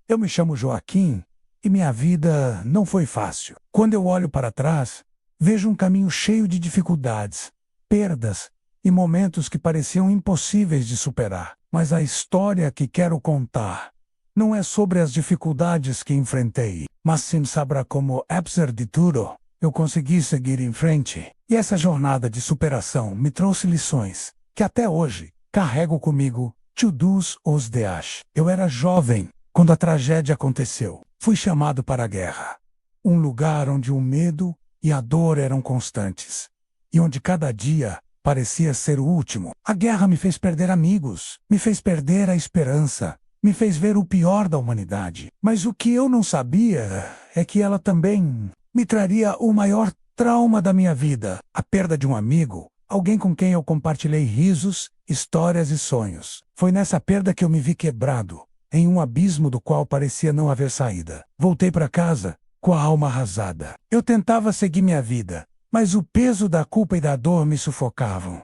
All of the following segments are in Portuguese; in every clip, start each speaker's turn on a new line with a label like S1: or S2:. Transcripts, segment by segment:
S1: Eu me chamo Joaquim e minha vida não foi fácil. Quando eu olho para trás, vejo um caminho cheio de dificuldades, perdas e momentos que pareciam impossíveis de superar. Mas a história que quero contar não é sobre as dificuldades que enfrentei, mas sim sobre como, apesar de tudo, eu consegui seguir em frente. E essa jornada de superação me trouxe lições que até hoje carrego comigo. Todos os dias. Eu era jovem quando a tragédia aconteceu. Fui chamado para a guerra. Um lugar onde o medo e a dor eram constantes. E onde cada dia parecia ser o último. A guerra me fez perder amigos, me fez perder a esperança, me fez ver o pior da humanidade. Mas o que eu não sabia é que ela também me traria o maior trauma da minha vida. A perda de um amigo, alguém com quem eu compartilhei risos, histórias e sonhos. Foi nessa perda que eu me vi quebrado, em um abismo do qual parecia não haver saída. Voltei para casa, com a alma arrasada. Eu tentava seguir minha vida, mas o peso da culpa e da dor me sufocavam.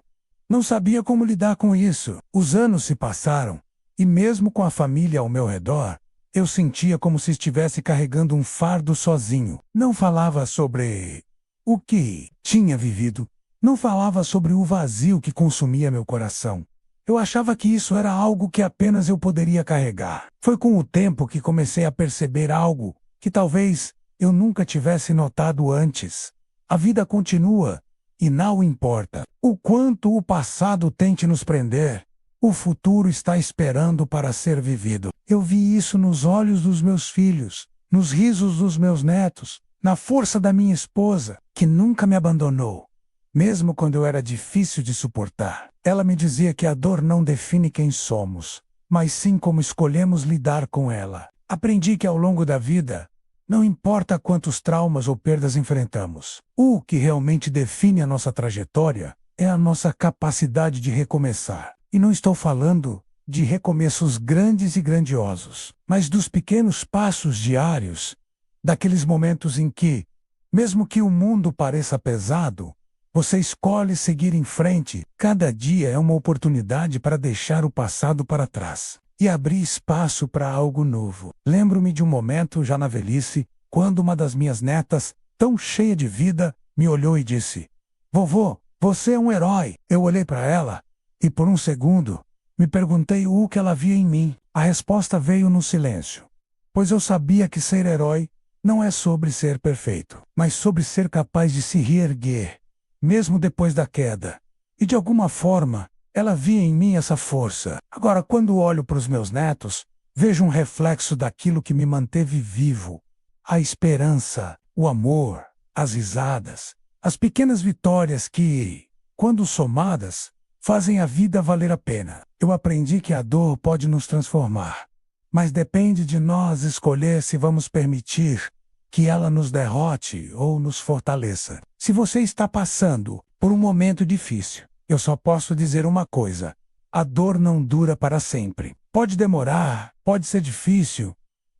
S1: Não sabia como lidar com isso. Os anos se passaram, e mesmo com a família ao meu redor, eu sentia como se estivesse carregando um fardo sozinho. Não falava sobre o que tinha vivido. Não falava sobre o vazio que consumia meu coração. Eu achava que isso era algo que apenas eu poderia carregar. Foi com o tempo que comecei a perceber algo que talvez eu nunca tivesse notado antes. A vida continua, e não importa o quanto o passado tente nos prender, o futuro está esperando para ser vivido. Eu vi isso nos olhos dos meus filhos, nos risos dos meus netos, na força da minha esposa, que nunca me abandonou. Mesmo quando eu era difícil de suportar, ela me dizia que a dor não define quem somos, mas sim como escolhemos lidar com ela. Aprendi que ao longo da vida, não importa quantos traumas ou perdas enfrentamos, o que realmente define a nossa trajetória é a nossa capacidade de recomeçar. E não estou falando de recomeços grandes e grandiosos, mas dos pequenos passos diários, daqueles momentos em que, mesmo que o mundo pareça pesado, você escolhe seguir em frente. Cada dia é uma oportunidade para deixar o passado para trás e abrir espaço para algo novo. Lembro-me de um momento já na velhice, quando uma das minhas netas, tão cheia de vida, me olhou e disse: "Vovô, você é um herói." Eu olhei para ela e por um segundo me perguntei o que ela via em mim. A resposta veio no silêncio, pois eu sabia que ser herói não é sobre ser perfeito, mas sobre ser capaz de se reerguer, mesmo depois da queda. E de alguma forma, ela via em mim essa força. Agora, quando olho para os meus netos, vejo um reflexo daquilo que me manteve vivo. A esperança, o amor, as risadas, as pequenas vitórias que, quando somadas, fazem a vida valer a pena. Eu aprendi que a dor pode nos transformar, mas depende de nós escolher se vamos permitir que ela nos derrote ou nos fortaleça. Se você está passando por um momento difícil, eu só posso dizer uma coisa: a dor não dura para sempre. Pode demorar, pode ser difícil,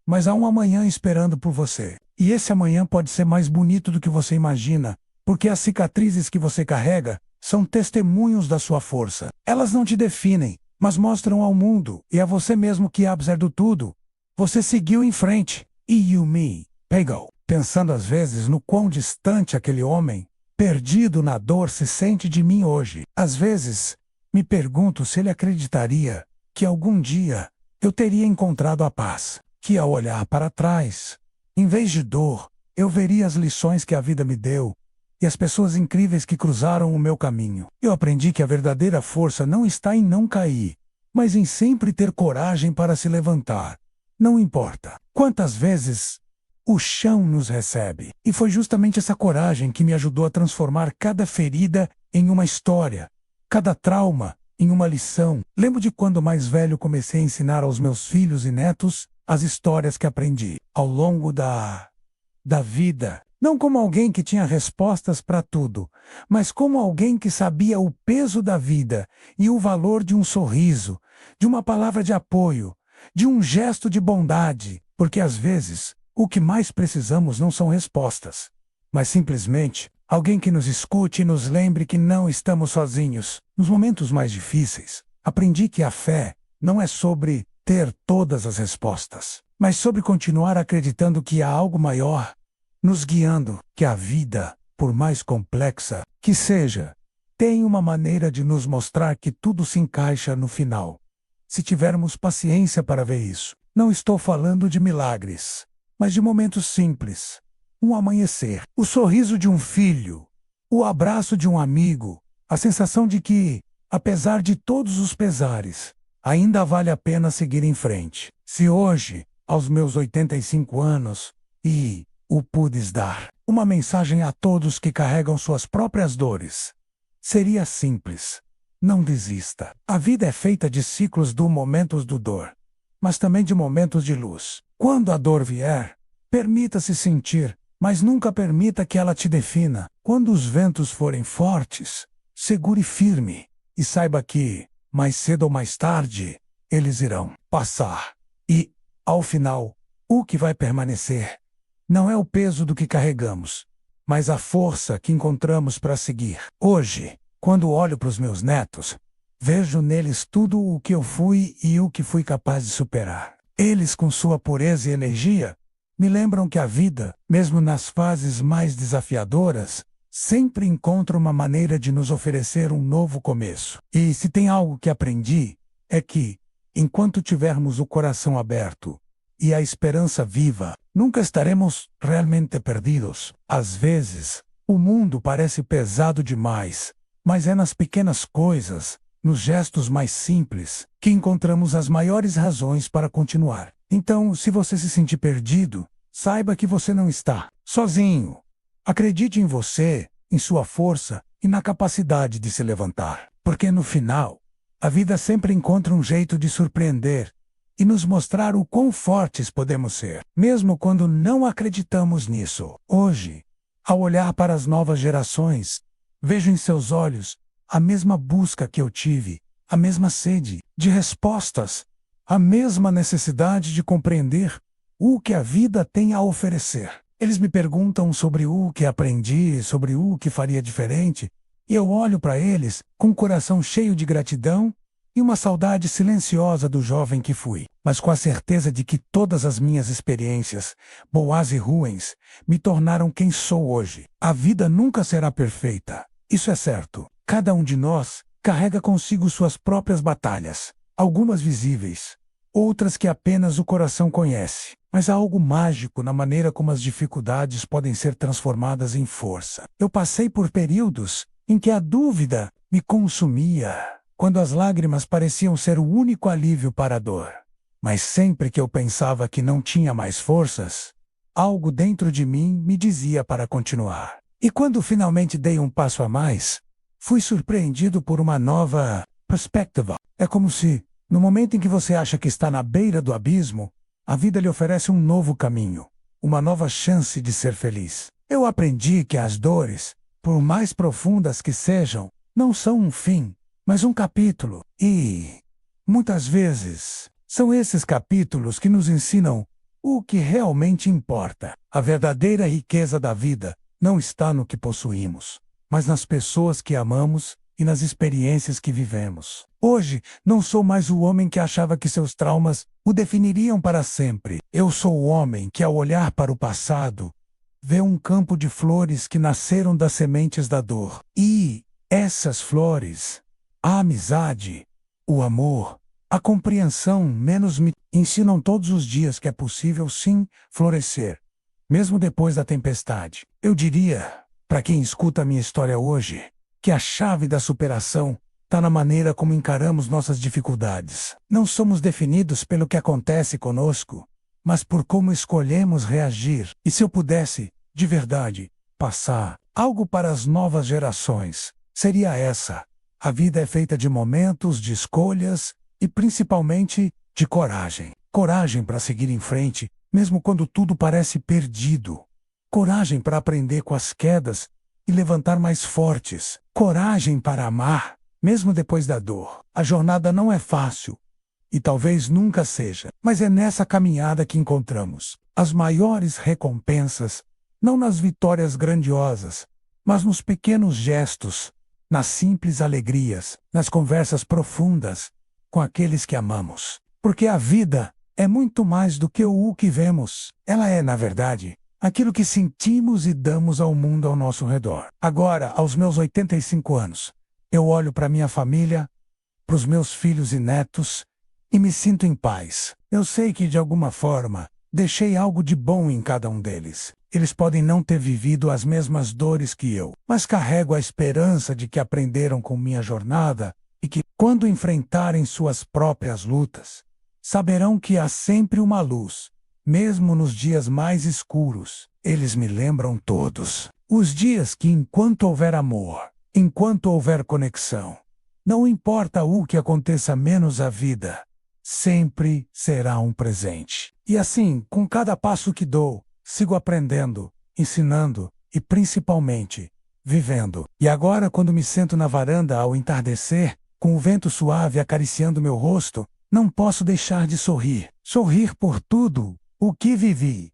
S1: mas há um amanhã esperando por você. E esse amanhã pode ser mais bonito do que você imagina, porque as cicatrizes que você carrega são testemunhos da sua força. Elas não te definem, mas mostram ao mundo e a você mesmo que, apesar de tudo, você seguiu em frente. E you me pegou. Pensando às vezes no quão distante aquele homem, perdido na dor, se sente de mim hoje. Às vezes, me pergunto se ele acreditaria que algum dia eu teria encontrado a paz, que ao olhar para trás, em vez de dor, eu veria as lições que a vida me deu e as pessoas incríveis que cruzaram o meu caminho. Eu aprendi que a verdadeira força não está em não cair, mas em sempre ter coragem para se levantar. Não importa quantas vezes o chão nos recebe. E foi justamente essa coragem que me ajudou a transformar cada ferida em uma história, cada trauma em uma lição. Lembro de quando mais velho comecei a ensinar aos meus filhos e netos as histórias que aprendi ao longo da vida. Não como alguém que tinha respostas para tudo, mas como alguém que sabia o peso da vida e o valor de um sorriso, de uma palavra de apoio, de um gesto de bondade, porque às vezes o que mais precisamos não são respostas, mas simplesmente alguém que nos escute e nos lembre que não estamos sozinhos. Nos momentos mais difíceis, aprendi que a fé não é sobre ter todas as respostas, mas sobre continuar acreditando que há algo maior nos guiando, que a vida, por mais complexa que seja, tem uma maneira de nos mostrar que tudo se encaixa no final. Se tivermos paciência para ver isso. Não estou falando de milagres, mas de momentos simples. Um amanhecer, o sorriso de um filho, o abraço de um amigo, a sensação de que, apesar de todos os pesares, ainda vale a pena seguir em frente. Se hoje, aos meus 85 anos, o pudes dar uma mensagem a todos que carregam suas próprias dores, seria simples. Não desista. A vida é feita de ciclos de momentos de dor, mas também de momentos de luz. Quando a dor vier, permita-se sentir, mas nunca permita que ela te defina. Quando os ventos forem fortes, segure firme e saiba que, mais cedo ou mais tarde, eles irão passar. E, ao final, o que vai permanecer não é o peso do que carregamos, mas a força que encontramos para seguir. Hoje, quando olho para os meus netos, vejo neles tudo o que eu fui e o que fui capaz de superar. Eles, com sua pureza e energia, me lembram que a vida, mesmo nas fases mais desafiadoras, sempre encontra uma maneira de nos oferecer um novo começo. E se tem algo que aprendi, é que, enquanto tivermos o coração aberto e a esperança viva, nunca estaremos realmente perdidos. Às vezes, o mundo parece pesado demais, mas é nas pequenas coisas, nos gestos mais simples, que encontramos as maiores razões para continuar. Então, se você se sentir perdido, saiba que você não está sozinho. Acredite em você, em sua força e na capacidade de se levantar. Porque no final, a vida sempre encontra um jeito de surpreender e nos mostrar o quão fortes podemos ser, mesmo quando não acreditamos nisso. Hoje, ao olhar para as novas gerações, vejo em seus olhos a mesma busca que eu tive, a mesma sede de respostas, a mesma necessidade de compreender o que a vida tem a oferecer. Eles me perguntam sobre o que aprendi, sobre o que faria diferente, e eu olho para eles com o coração cheio de gratidão e uma saudade silenciosa do jovem que fui, mas com a certeza de que todas as minhas experiências, boas e ruins, me tornaram quem sou hoje. A vida nunca será perfeita, isso é certo. Cada um de nós carrega consigo suas próprias batalhas, algumas visíveis, outras que apenas o coração conhece. Mas há algo mágico na maneira como as dificuldades podem ser transformadas em força. Eu passei por períodos em que a dúvida me consumia, quando as lágrimas pareciam ser o único alívio para a dor. Mas sempre que eu pensava que não tinha mais forças, algo dentro de mim me dizia para continuar. E quando finalmente dei um passo a mais, fui surpreendido por uma nova perspectiva. É como se, no momento em que você acha que está na beira do abismo, a vida lhe oferece um novo caminho, uma nova chance de ser feliz. Eu aprendi que as dores, por mais profundas que sejam, não são um fim, mas um capítulo. E, muitas vezes, são esses capítulos que nos ensinam o que realmente importa. A verdadeira riqueza da vida não está no que possuímos, mas nas pessoas que amamos e nas experiências que vivemos. Hoje, não sou mais o homem que achava que seus traumas o definiriam para sempre. Eu sou o homem que, ao olhar para o passado, vê um campo de flores que nasceram das sementes da dor. E essas flores, a amizade, o amor, a compreensão menos me ensinam todos os dias que é possível sim florescer, mesmo depois da tempestade. Eu diria, para quem escuta a minha história hoje, que a chave da superação está na maneira como encaramos nossas dificuldades. Não somos definidos pelo que acontece conosco, mas por como escolhemos reagir. E se eu pudesse, de verdade, passar algo para as novas gerações, seria essa: a vida é feita de momentos, de escolhas e principalmente de coragem. Coragem para seguir em frente, mesmo quando tudo parece perdido. Coragem para aprender com as quedas e levantar mais fortes. Coragem para amar, mesmo depois da dor. A jornada não é fácil, e talvez nunca seja, mas é nessa caminhada que encontramos as maiores recompensas, não nas vitórias grandiosas, mas nos pequenos gestos, nas simples alegrias, nas conversas profundas com aqueles que amamos. Porque a vida é muito mais do que o que vemos. Ela é, na verdade, aquilo que sentimos e damos ao mundo ao nosso redor. Agora, aos meus 85 anos, eu olho para minha família, para os meus filhos e netos, e me sinto em paz. Eu sei que, de alguma forma, deixei algo de bom em cada um deles. Eles podem não ter vivido as mesmas dores que eu, mas carrego a esperança de que aprenderam com minha jornada e que, quando enfrentarem suas próprias lutas, saberão que há sempre uma luz, mesmo nos dias mais escuros. Eles me lembram todos os dias que, enquanto houver amor, enquanto houver conexão, não importa o que aconteça menos a vida, sempre será um presente. E assim, com cada passo que dou, sigo aprendendo, ensinando e, principalmente, vivendo. E agora, quando me sento na varanda ao entardecer, com o vento suave acariciando meu rosto, não posso deixar de sorrir. Sorrir por tudo o que vivi,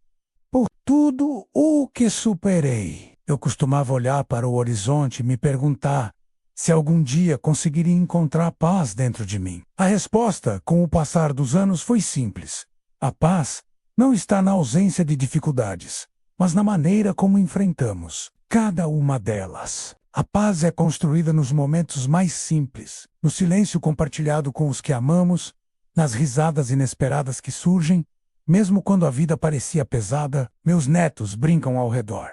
S1: por tudo o que superei. Eu costumava olhar para o horizonte e me perguntar se algum dia conseguiria encontrar paz dentro de mim. A resposta, com o passar dos anos, foi simples. A paz não está na ausência de dificuldades, mas na maneira como enfrentamos cada uma delas. A paz é construída nos momentos mais simples, no silêncio compartilhado com os que amamos, nas risadas inesperadas que surgem, mesmo quando a vida parecia pesada. Meus netos brincam ao redor,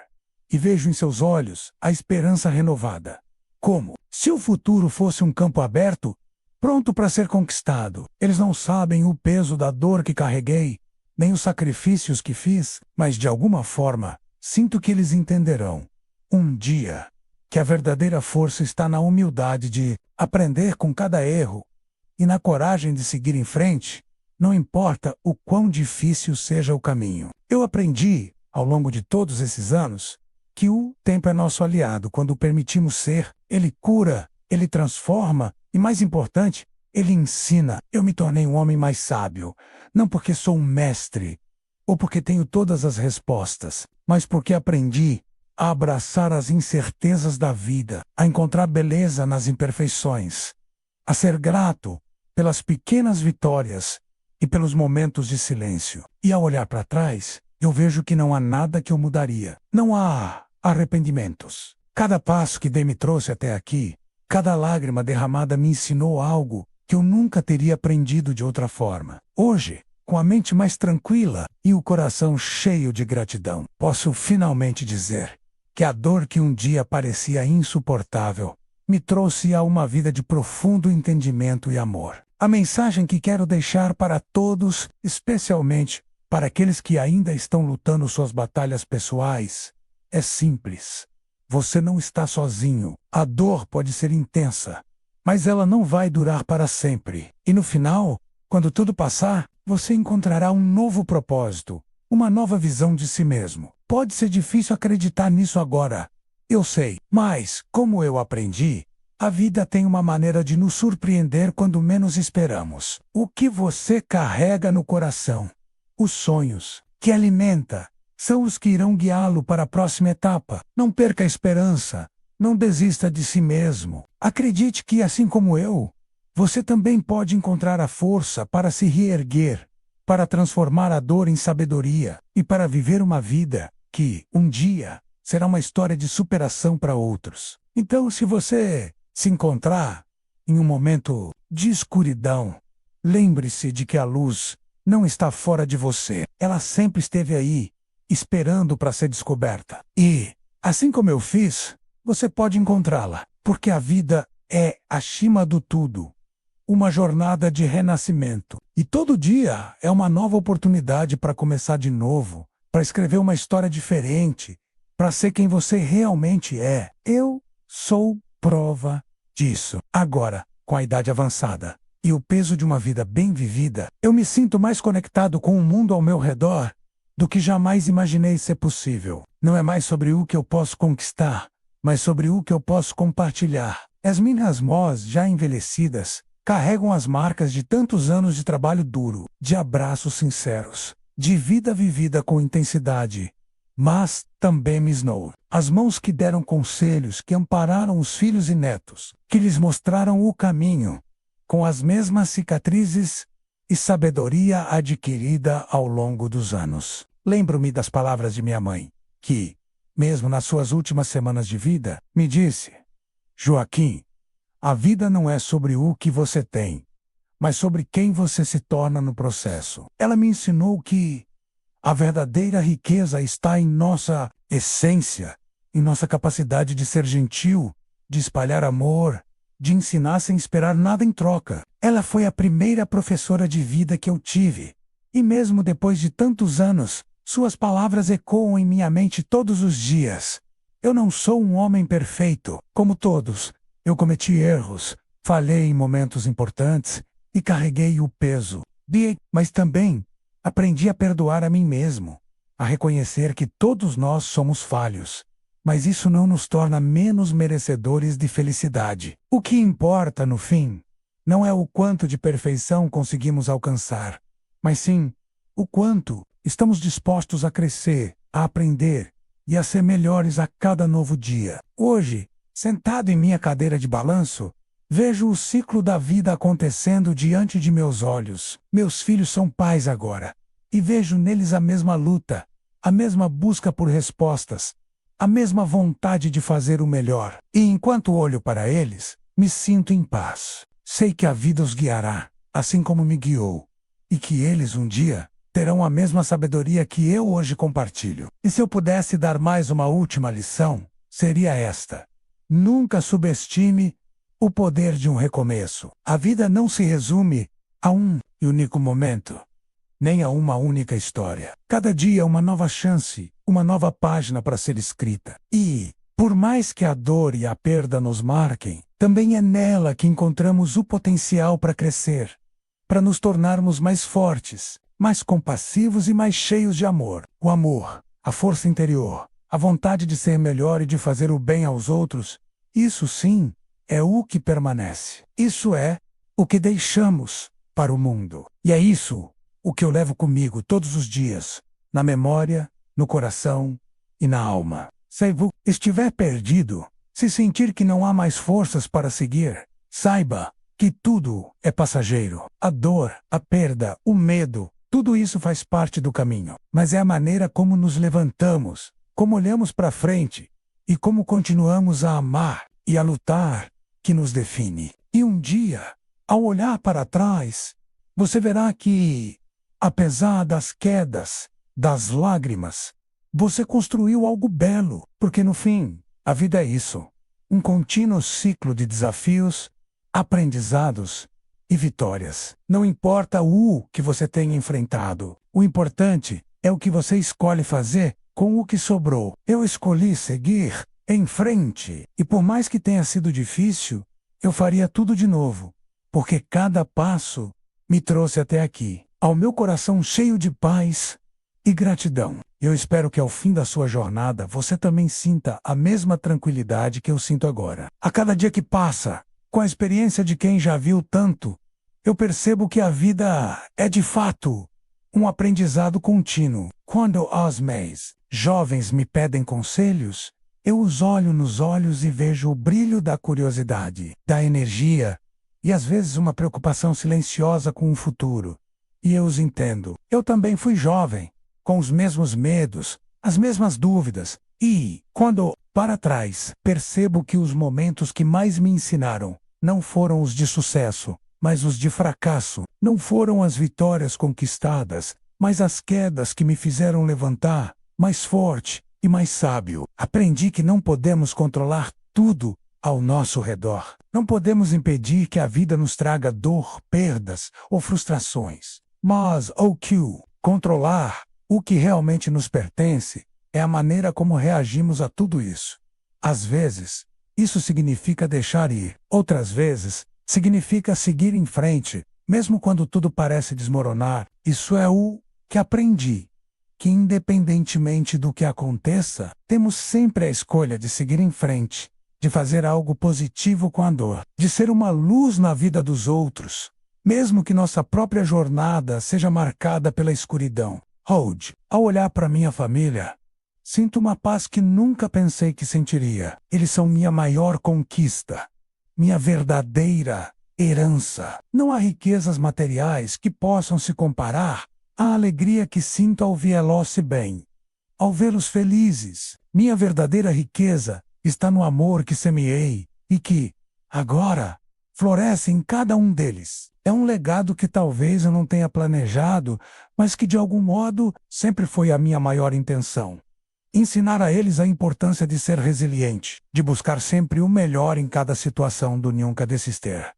S1: e vejo em seus olhos a esperança renovada. Como se o futuro fosse um campo aberto, pronto para ser conquistado. Eles não sabem o peso da dor que carreguei, nem os sacrifícios que fiz, mas de alguma forma, sinto que eles entenderão, um dia, que a verdadeira força está na humildade de aprender com cada erro e na coragem de seguir em frente, não importa o quão difícil seja o caminho. Eu aprendi, ao longo de todos esses anos, que o tempo é nosso aliado. Quando o permitimos ser, ele cura, ele transforma e, mais importante, ele ensina. Eu me tornei um homem mais sábio, não porque sou um mestre ou porque tenho todas as respostas, mas porque aprendi a abraçar as incertezas da vida, a encontrar beleza nas imperfeições, a ser grato pelas pequenas vitórias e pelos momentos de silêncio. E ao olhar para trás, eu vejo que não há nada que eu mudaria. Não há arrependimentos. Cada passo que dei me trouxe até aqui, cada lágrima derramada me ensinou algo que eu nunca teria aprendido de outra forma. Hoje, com a mente mais tranquila e o coração cheio de gratidão, posso finalmente dizer que a dor que um dia parecia insuportável me trouxe a uma vida de profundo entendimento e amor. A mensagem que quero deixar para todos, especialmente para aqueles que ainda estão lutando suas batalhas pessoais, é simples. Você não está sozinho. A dor pode ser intensa, mas ela não vai durar para sempre. E no final, quando tudo passar, você encontrará um novo propósito, uma nova visão de si mesmo. Pode ser difícil acreditar nisso agora, eu sei, mas, como eu aprendi, a vida tem uma maneira de nos surpreender quando menos esperamos. O que você carrega no coração, os sonhos que alimenta, são os que irão guiá-lo para a próxima etapa. Não perca a esperança, não desista de si mesmo. Acredite que, assim como eu, você também pode encontrar a força para se reerguer, para transformar a dor em sabedoria e para viver uma vida que, um dia, será uma história de superação para outros. Então, se você se encontrar em um momento de escuridão, lembre-se de que a luz não está fora de você. Ela sempre esteve aí, esperando para ser descoberta. E, assim como eu fiz, você pode encontrá-la, porque a vida é, acima do tudo, uma jornada de renascimento. E todo dia é uma nova oportunidade para começar de novo, para escrever uma história diferente, para ser quem você realmente é. Eu sou prova disso. Agora, com a idade avançada e o peso de uma vida bem vivida, eu me sinto mais conectado com o mundo ao meu redor do que jamais imaginei ser possível. Não é mais sobre o que eu posso conquistar, mas sobre o que eu posso compartilhar. As minhas mãos, já envelhecidas, carregam as marcas de tantos anos de trabalho duro, de abraços sinceros, de vida vivida com intensidade. Mas também me ensinou. As mãos que deram conselhos, que ampararam os filhos e netos, que lhes mostraram o caminho, com as mesmas cicatrizes e sabedoria adquirida ao longo dos anos. Lembro-me das palavras de minha mãe, que, mesmo nas suas últimas semanas de vida, me disse: Joaquim, a vida não é sobre o que você tem, mas sobre quem você se torna no processo. Ela me ensinou que a verdadeira riqueza está em nossa essência, em nossa capacidade de ser gentil, de espalhar amor, de ensinar sem esperar nada em troca. Ela foi a primeira professora de vida que eu tive, e mesmo depois de tantos anos, suas palavras ecoam em minha mente todos os dias. Eu não sou um homem perfeito, como todos. Eu cometi erros, falhei em momentos importantes e carreguei o peso. Mas também aprendi a perdoar a mim mesmo, a reconhecer que todos nós somos falhos. Mas isso não nos torna menos merecedores de felicidade. O que importa, no fim, não é o quanto de perfeição conseguimos alcançar, mas sim o quanto estamos dispostos a crescer, a aprender e a ser melhores a cada novo dia. Hoje, sentado em minha cadeira de balanço, vejo o ciclo da vida acontecendo diante de meus olhos. Meus filhos são pais agora, e vejo neles a mesma luta, a mesma busca por respostas, a mesma vontade de fazer o melhor. E enquanto olho para eles, me sinto em paz. Sei que a vida os guiará, assim como me guiou, e que eles um dia terão a mesma sabedoria que eu hoje compartilho. E se eu pudesse dar mais uma última lição, seria esta: nunca subestime o poder de um recomeço. A vida não se resume a um único momento, nem a uma única história. Cada dia é uma nova chance, uma nova página para ser escrita. E, por mais que a dor e a perda nos marquem, também é nela que encontramos o potencial para crescer, para nos tornarmos mais fortes, mais compassivos e mais cheios de amor. O amor, a força interior, a vontade de ser melhor e de fazer o bem aos outros, isso sim, é o que permanece. Isso é o que deixamos para o mundo. E é isso o que eu levo comigo todos os dias, na memória, no coração e na alma. Se estiver perdido, se sentir que não há mais forças para seguir, saiba que tudo é passageiro. A dor, a perda, o medo, tudo isso faz parte do caminho. Mas é a maneira como nos levantamos, como olhamos para frente e como continuamos a amar e a lutar que nos define. E um dia, ao olhar para trás, você verá que, apesar das quedas, das lágrimas, você construiu algo belo, porque no fim, a vida é isso, um contínuo ciclo de desafios, aprendizados e vitórias. Não importa o que você tenha enfrentado, o importante é o que você escolhe fazer com o que sobrou. Eu escolhi seguir em frente, e por mais que tenha sido difícil, eu faria tudo de novo, porque cada passo me trouxe até aqui, ao meu coração cheio de paz e gratidão. Eu espero que ao fim da sua jornada você também sinta a mesma tranquilidade que eu sinto agora. A cada dia que passa, com a experiência de quem já viu tanto, eu percebo que a vida é de fato um aprendizado contínuo. Quando os meus jovens me pedem conselhos, eu os olho nos olhos e vejo o brilho da curiosidade, da energia e às vezes uma preocupação silenciosa com o futuro. E eu os entendo. Eu também fui jovem, com os mesmos medos, as mesmas dúvidas, e, quando para trás, percebo que os momentos que mais me ensinaram não foram os de sucesso, mas os de fracasso. Não foram as vitórias conquistadas, mas as quedas que me fizeram levantar, mais forte e mais sábio. Aprendi que não podemos controlar tudo ao nosso redor. Não podemos impedir que a vida nos traga dor, perdas ou frustrações. Mas controlar o que realmente nos pertence é a maneira como reagimos a tudo isso. Às vezes, isso significa deixar ir. Outras vezes, significa seguir em frente, mesmo quando tudo parece desmoronar. Isso é o que aprendi, que independentemente do que aconteça, temos sempre a escolha de seguir em frente, de fazer algo positivo com a dor, de ser uma luz na vida dos outros, mesmo que nossa própria jornada seja marcada pela escuridão. Ao olhar para minha família, sinto uma paz que nunca pensei que sentiria. Eles são minha maior conquista, minha verdadeira herança. Não há riquezas materiais que possam se comparar à alegria que sinto ao vê-los bem, ao vê-los felizes. Minha verdadeira riqueza está no amor que semeei e que, agora, floresce em cada um deles. É um legado que talvez eu não tenha planejado, mas que de algum modo sempre foi a minha maior intenção. Ensinar a eles a importância de ser resiliente, de buscar sempre o melhor em cada situação do nunca desistir.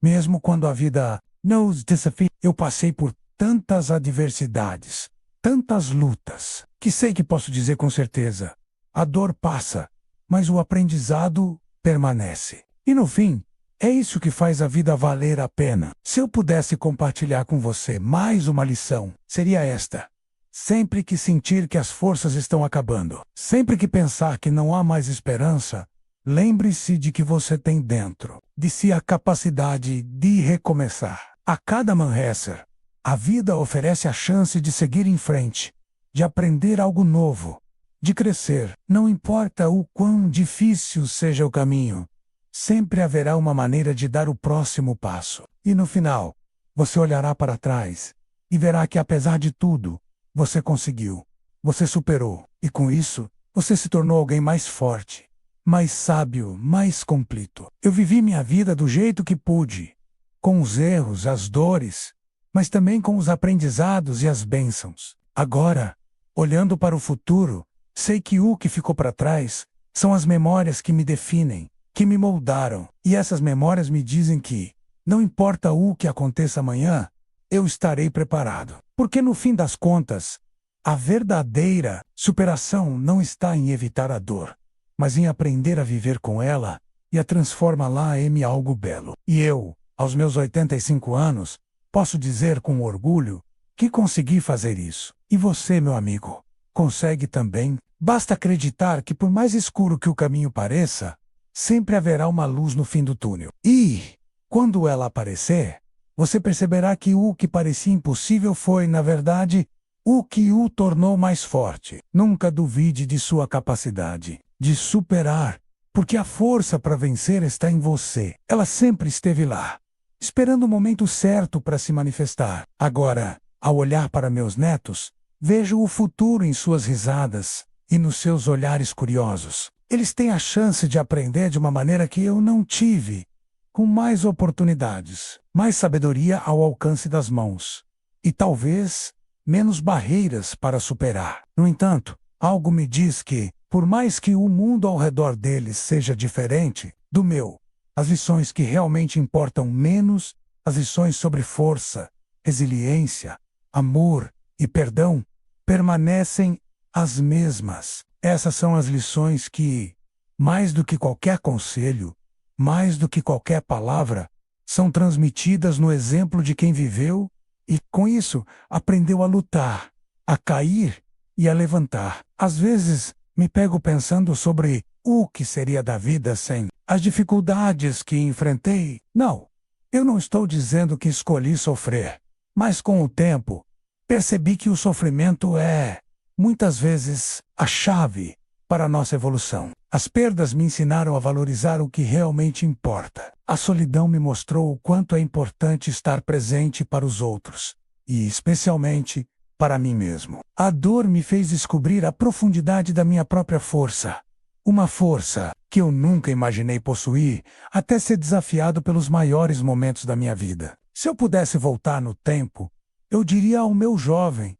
S1: Mesmo quando a vida nos desafia, eu passei por tantas adversidades, tantas lutas, que sei que posso dizer com certeza: a dor passa, mas o aprendizado permanece. E no fim, é isso que faz a vida valer a pena. Se eu pudesse compartilhar com você mais uma lição, seria esta: sempre que sentir que as forças estão acabando, sempre que pensar que não há mais esperança, lembre-se de que você tem dentro de si a capacidade de recomeçar. A cada amanhecer, a vida oferece a chance de seguir em frente, de aprender algo novo, de crescer. Não importa o quão difícil seja o caminho, sempre haverá uma maneira de dar o próximo passo. E no final, você olhará para trás e verá que, apesar de tudo, você conseguiu, você superou, e com isso, você se tornou alguém mais forte, mais sábio, mais completo. Eu vivi minha vida do jeito que pude, com os erros, as dores, mas também com os aprendizados e as bênçãos. Agora, olhando para o futuro, sei que o que ficou para trás são as memórias que me definem, que me moldaram, e essas memórias me dizem que, não importa o que aconteça amanhã, eu estarei preparado. Porque no fim das contas, a verdadeira superação não está em evitar a dor, mas em aprender a viver com ela e a transformá-la em algo belo. E eu, aos meus 85 anos, posso dizer com orgulho que consegui fazer isso. E você, meu amigo, consegue também? Basta acreditar que, por mais escuro que o caminho pareça, sempre haverá uma luz no fim do túnel. E, quando ela aparecer, você perceberá que o que parecia impossível foi, na verdade, o que o tornou mais forte. Nunca duvide de sua capacidade de superar, porque a força para vencer está em você. Ela sempre esteve lá, esperando o momento certo para se manifestar. Agora, ao olhar para meus netos, vejo o futuro em suas risadas e nos seus olhares curiosos. Eles têm a chance de aprender de uma maneira que eu não tive, com mais oportunidades, mais sabedoria ao alcance das mãos, e talvez menos barreiras para superar. No entanto, algo me diz que, por mais que o mundo ao redor deles seja diferente do meu, as lições que realmente importam menos, as lições sobre força, resiliência, amor e perdão, permanecem as mesmas. Essas são as lições que, mais do que qualquer conselho, mais do que qualquer palavra, são transmitidas no exemplo de quem viveu e, com isso, aprendeu a lutar, a cair e a levantar. Às vezes, me pego pensando sobre o que seria da vida sem as dificuldades que enfrentei. Não, eu não estou dizendo que escolhi sofrer, mas com o tempo, percebi que o sofrimento é, muitas vezes, a chave para a nossa evolução. As perdas me ensinaram a valorizar o que realmente importa. A solidão me mostrou o quanto é importante estar presente para os outros, e especialmente para mim mesmo. A dor me fez descobrir a profundidade da minha própria força. Uma força que eu nunca imaginei possuir até ser desafiado pelos maiores momentos da minha vida. Se eu pudesse voltar no tempo, eu diria ao meu jovem,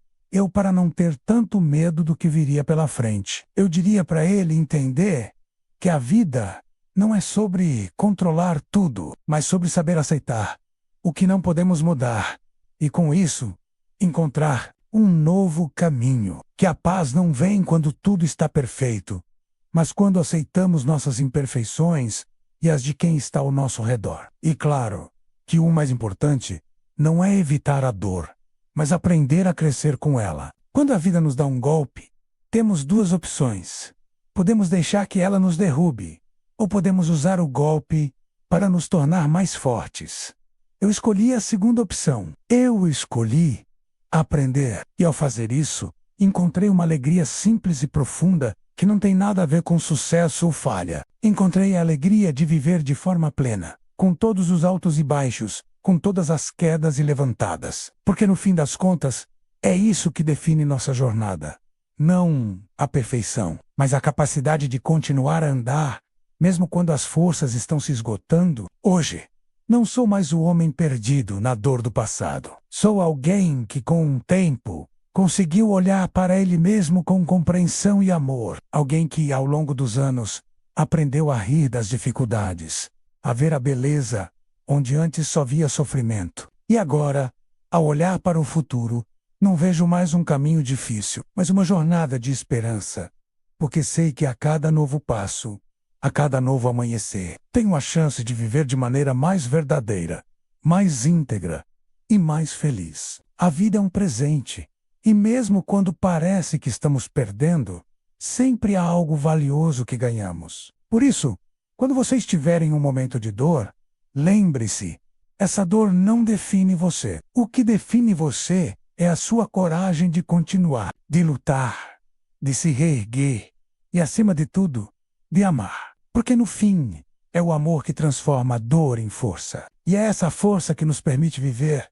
S1: para não ter tanto medo do que viria pela frente. Eu diria para ele entender que a vida não é sobre controlar tudo, mas sobre saber aceitar o que não podemos mudar e, com isso, encontrar um novo caminho. Que a paz não vem quando tudo está perfeito, mas quando aceitamos nossas imperfeições e as de quem está ao nosso redor. E claro, que o mais importante não é evitar a dor, mas aprender a crescer com ela. Quando a vida nos dá um golpe, temos duas opções. Podemos deixar que ela nos derrube, ou podemos usar o golpe para nos tornar mais fortes. Eu escolhi a segunda opção. Eu escolhi aprender. E ao fazer isso, encontrei uma alegria simples e profunda que não tem nada a ver com sucesso ou falha. Encontrei a alegria de viver de forma plena, com todos os altos e baixos, com todas as quedas e levantadas. Porque no fim das contas, é isso que define nossa jornada. Não a perfeição, mas a capacidade de continuar a andar, mesmo quando as forças estão se esgotando. Hoje, não sou mais o homem perdido na dor do passado. Sou alguém que, com o tempo, conseguiu olhar para ele mesmo com compreensão e amor. Alguém que, ao longo dos anos, aprendeu a rir das dificuldades, a ver a beleza onde antes só via sofrimento. E agora, ao olhar para o futuro, não vejo mais um caminho difícil, mas uma jornada de esperança, porque sei que a cada novo passo, a cada novo amanhecer, tenho a chance de viver de maneira mais verdadeira, mais íntegra e mais feliz. A vida é um presente, e mesmo quando parece que estamos perdendo, sempre há algo valioso que ganhamos. Por isso, quando você estiver em um momento de dor, lembre-se, essa dor não define você. O que define você é a sua coragem de continuar, de lutar, de se reerguer e, acima de tudo, de amar. Porque no fim, é o amor que transforma a dor em força. E é essa força que nos permite viver.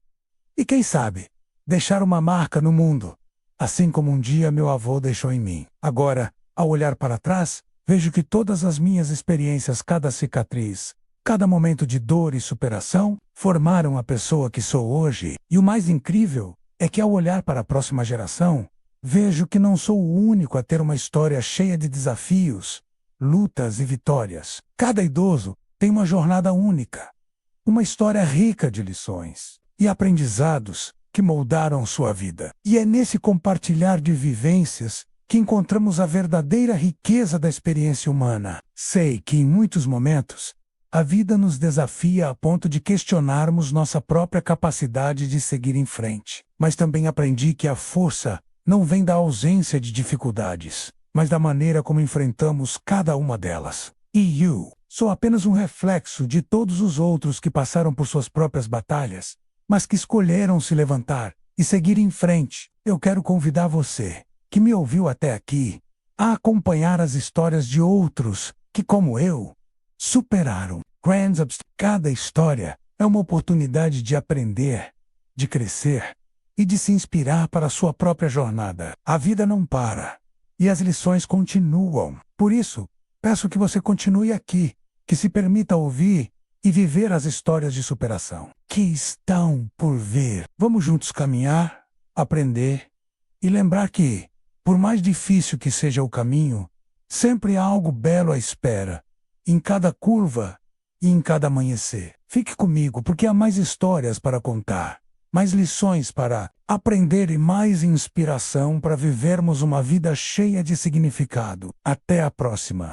S1: E quem sabe, deixar uma marca no mundo, assim como um dia meu avô deixou em mim. Agora, ao olhar para trás, vejo que todas as minhas experiências, cada cicatriz, cada momento de dor e superação, formaram a pessoa que sou hoje. E o mais incrível é que, ao olhar para a próxima geração, vejo que não sou o único a ter uma história cheia de desafios, lutas e vitórias. Cada idoso tem uma jornada única, uma história rica de lições e aprendizados que moldaram sua vida. E é nesse compartilhar de vivências que encontramos a verdadeira riqueza da experiência humana. Sei que, em muitos momentos, a vida nos desafia a ponto de questionarmos nossa própria capacidade de seguir em frente. Mas também aprendi que a força não vem da ausência de dificuldades, mas da maneira como enfrentamos cada uma delas. E eu sou apenas um reflexo de todos os outros que passaram por suas próprias batalhas, mas que escolheram se levantar e seguir em frente. Eu quero convidar você, que me ouviu até aqui, a acompanhar as histórias de outros que, como eu, superaram grandes obstáculos. Cada história é uma oportunidade de aprender, de crescer e de se inspirar para a sua própria jornada. A vida não para e as lições continuam. Por isso, peço que você continue aqui, que se permita ouvir e viver as histórias de superação que estão por vir. Vamos juntos caminhar, aprender e lembrar que, por mais difícil que seja o caminho, sempre há algo belo à espera, em cada curva e em cada amanhecer. Fique comigo, porque há mais histórias para contar, mais lições para aprender e mais inspiração para vivermos uma vida cheia de significado. Até a próxima!